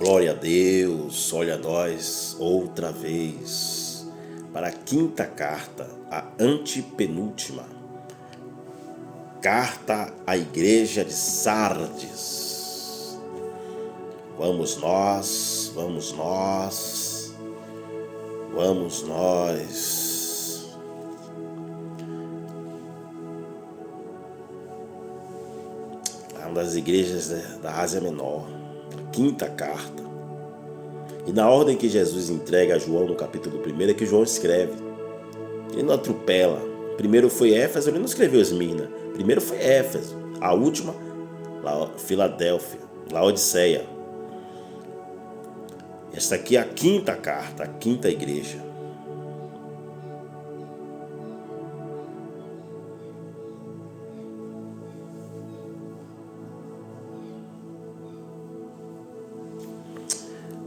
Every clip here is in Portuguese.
Glória a Deus, olha nós outra vez para a quinta carta, a antepenúltima. Carta à igreja de Sardes. Vamos nós, vamos nós, vamos nós. É uma das igrejas da Ásia Menor. Quinta carta. E na ordem que Jesus entrega a João no capítulo 1 é que João escreve. Ele não atropela. Primeiro foi Éfeso, ele não escreveu Esmirna. Primeiro foi Éfeso. A última, Filadélfia, Laodiceia. Esta aqui é a quinta carta, a quinta igreja.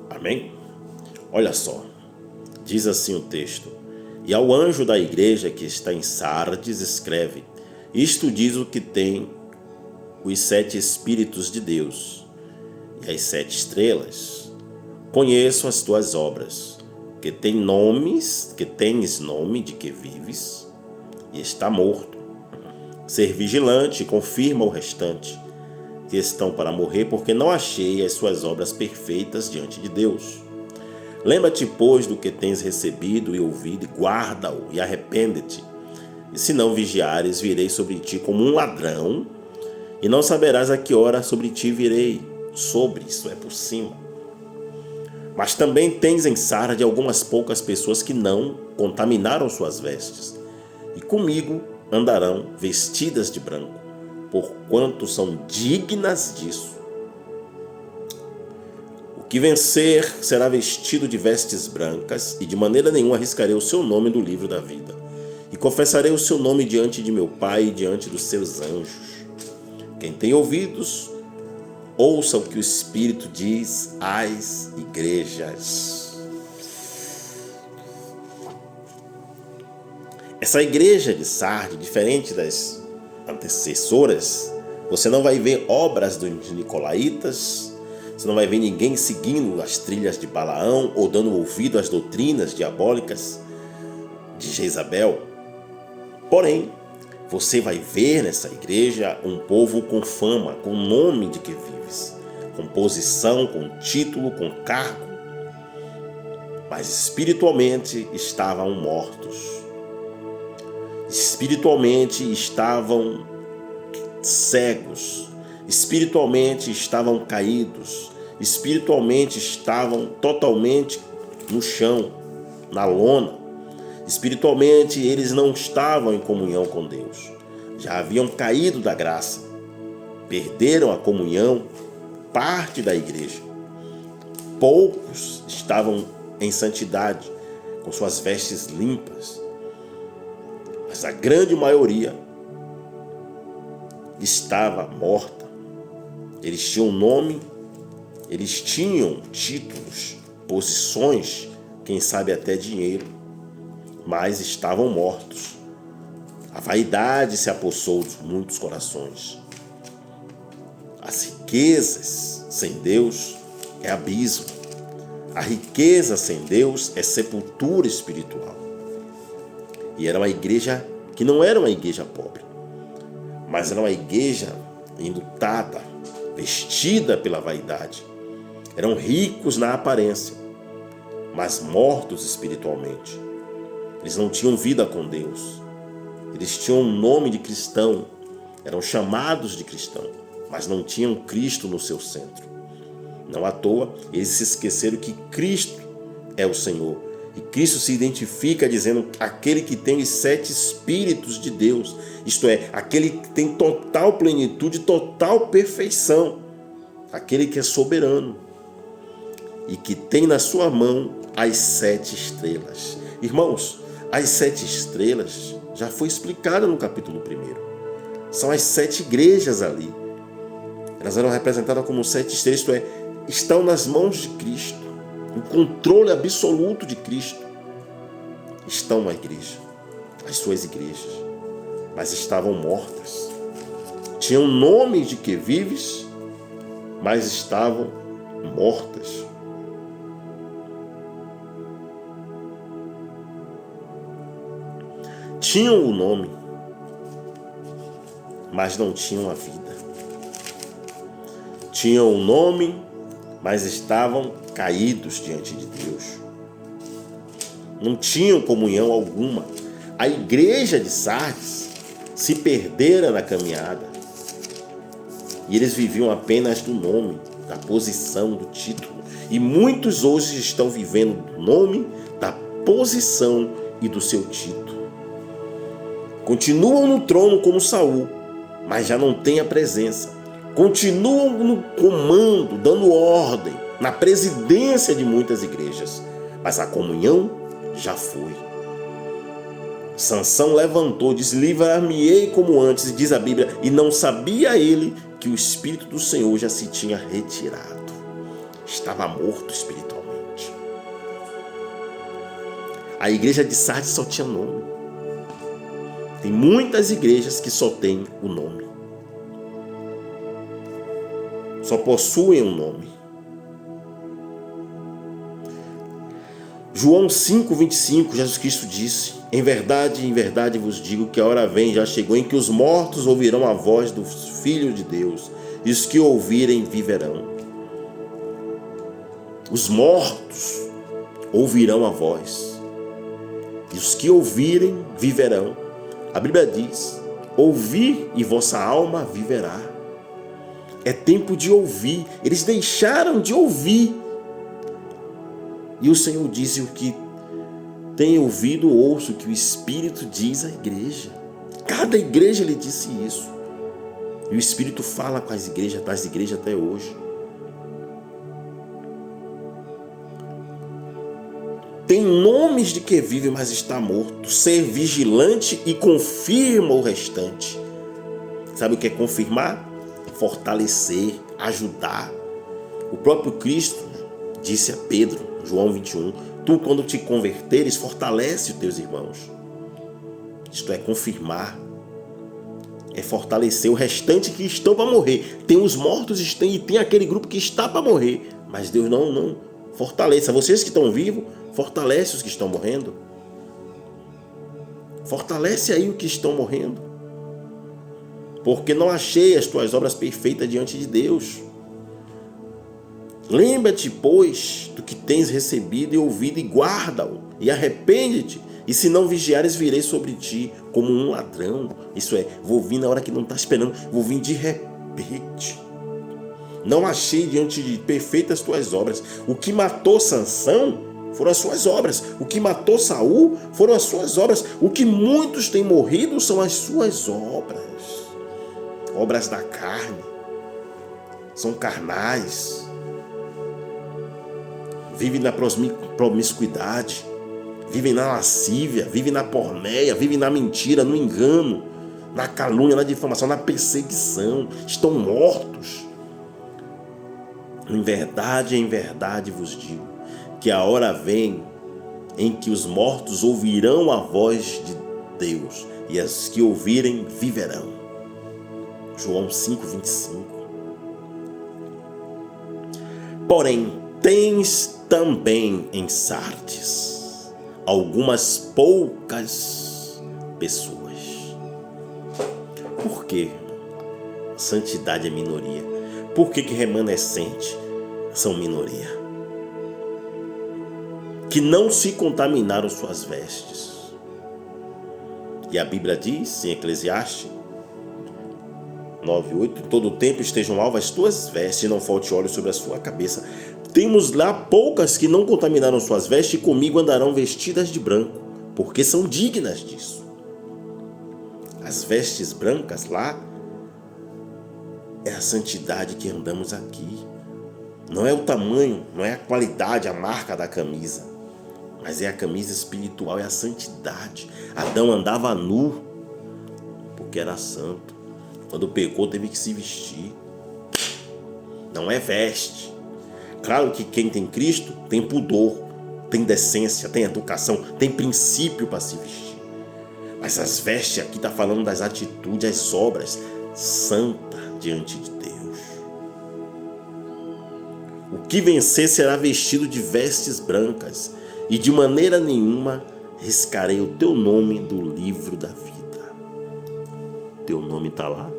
Amém? Olha só, diz assim o texto: e ao anjo da igreja que está em Sardes escreve: isto diz o que tem os 7 Espíritos de Deus e as 7 estrelas. Conheço as tuas obras, que tens nome de que vives e está morto. Ser vigilante e confirma o restante, que estão para morrer, porque não achei as suas obras perfeitas diante de Deus. Lembra-te, pois, do que tens recebido e ouvido, e guarda-o, e arrepende-te. E se não vigiares, virei sobre ti como um ladrão, e não saberás a que hora sobre ti virei. Sobre, isso é por cima. Mas também tens em Sardes algumas poucas pessoas que não contaminaram suas vestes, e comigo andarão vestidas de branco, porquanto são dignas disso. O que vencer será vestido de vestes brancas, e de maneira nenhuma arriscarei o seu nome do livro da vida. E confessarei o seu nome diante de meu Pai e diante dos seus anjos. Quem tem ouvidos, ouça o que o Espírito diz às igrejas. Essa igreja de Sardes, diferente das antecessoras, você não vai ver obras dos nicolaítas, você não vai ver ninguém seguindo as trilhas de Balaão ou dando ouvido às doutrinas diabólicas de Jezabel. Porém, você vai ver nessa igreja um povo com fama, com nome de que vives, com posição, com título, com cargo, mas espiritualmente estavam mortos. Espiritualmente estavam cegos, espiritualmente estavam caídos, espiritualmente estavam totalmente no chão, na lona. Espiritualmente eles não estavam em comunhão com Deus, já haviam caído da graça, perderam a comunhão, parte da igreja. Poucos estavam em santidade, com suas vestes limpas, mas a grande maioria estava morta. Eles tinham nome, eles tinham títulos, posições, quem sabe até dinheiro, mas estavam mortos. A vaidade se apossou de muitos corações. As riquezas sem Deus é abismo. A riqueza sem Deus é sepultura espiritual. E era uma igreja que não era uma igreja pobre, mas era uma igreja enlutada, vestida pela vaidade. Eram ricos na aparência, mas mortos espiritualmente. Eles não tinham vida com Deus. Eles tinham um nome de cristão, eram chamados de cristão, mas não tinham Cristo no seu centro. Não à toa, eles se esqueceram que Cristo é o Senhor. E Cristo se identifica dizendo aquele que tem os 7 Espíritos de Deus, isto é, aquele que tem total plenitude, total perfeição, aquele que é soberano e que tem na sua mão as 7 estrelas. Irmãos, as 7 estrelas já foi explicado no capítulo 1. São as 7 igrejas ali. Elas eram representadas como 7 estrelas, isto é, estão nas mãos de Cristo. O controle absoluto de Cristo estão na igreja, as suas igrejas, mas estavam mortas. Tinham nome de que vives, mas estavam mortas. Tinham o nome, mas não tinham a vida. Tinham o nome, mas estavam caídos diante de Deus. Não tinham comunhão alguma. A igreja de Sardes se perdera na caminhada. E eles viviam apenas do nome, da posição, do título. E muitos hoje estão vivendo do nome, da posição e do seu título. Continuam no trono como Saul, mas já não têm a presença. Continuam no comando, dando ordem, na presidência de muitas igrejas. Mas a comunhão já foi. Sansão levantou, disse: livrar-me-ei como antes, e diz a Bíblia, e não sabia ele que o Espírito do Senhor já se tinha retirado. Estava morto espiritualmente. A igreja de Sardes só tinha nome. Tem muitas igrejas que só têm o nome. Só possuem um nome. João 5:25, Jesus Cristo disse: em verdade vos digo que a hora vem, já chegou, em que os mortos ouvirão a voz do Filho de Deus, e os que ouvirem viverão. Os mortos ouvirão a voz, e os que ouvirem viverão. A Bíblia diz: ouvir e vossa alma viverá. É tempo de ouvir. Eles deixaram de ouvir. E o Senhor disse: o que tem ouvido, ouço o que o Espírito diz à igreja. Cada igreja lhe disse isso. E o Espírito fala com as igrejas, das igrejas até hoje. Tem nomes de que vive, mas está morto. Ser vigilante e confirma o restante. Sabe o que é confirmar? Fortalecer, ajudar. O próprio Cristo disse a Pedro, João 21, tu, quando te converteres, fortalece os teus irmãos. Isto é confirmar, é fortalecer o restante que estão para morrer. Tem os mortos e tem aquele grupo que está para morrer, mas Deus não fortaleça. Vocês que estão vivos, fortalece os que estão morrendo. Fortalece aí os que estão morrendo. Porque não achei as tuas obras perfeitas diante de Deus. Lembra-te, pois, do que tens recebido e ouvido, e guarda-o, e arrepende-te, e se não vigiares, virei sobre ti como um ladrão. Isso é, vou vir na hora que não está esperando, vou vir de repente. Não achei diante de perfeitas tuas obras. O que matou Sansão foram as suas obras. O que matou Saul foram as suas obras. O que muitos têm morrido são as suas obras. Obras da carne. São carnais. Vivem na promiscuidade, vivem na lascívia, vivem na porneia, vivem na mentira, no engano, na calúnia, na difamação, na perseguição. Estão mortos. Em verdade vos digo, que a hora vem em que os mortos ouvirão a voz de Deus, e as que ouvirem viverão. João 5:25. Porém, tens também em Sardes algumas poucas pessoas. Por quê? Santidade é minoria. Por que remanescente são minoria? Que não se contaminaram suas vestes. E a Bíblia diz em Eclesiastes 9:8, em todo o tempo estejam alvas as tuas vestes, e não falte óleo sobre a sua cabeça. Temos lá poucas que não contaminaram suas vestes, e comigo andarão vestidas de branco, porque são dignas disso. As vestes brancas lá é a santidade que andamos aqui. Não é o tamanho, não é a qualidade, a marca da camisa, mas é a camisa espiritual, é a santidade. Adão andava nu porque era santo. Quando pecou, teve que se vestir. Não é veste. Claro que quem tem Cristo tem pudor, tem decência, tem educação, tem princípio para se vestir. Mas as vestes aqui está falando das atitudes, as obras santa diante de Deus. O que vencer será vestido de vestes brancas, e de maneira nenhuma riscarei o teu nome do livro da vida. Teu nome está lá?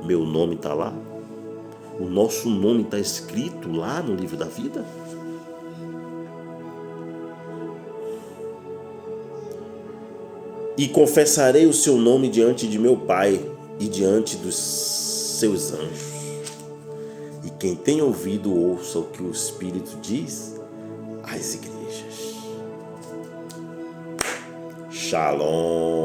Meu nome está lá? O nosso nome está escrito lá no livro da vida? E confessarei o seu nome diante de meu Pai e diante dos seus anjos. E quem tem ouvido, ouça o que o Espírito diz às igrejas. Shalom.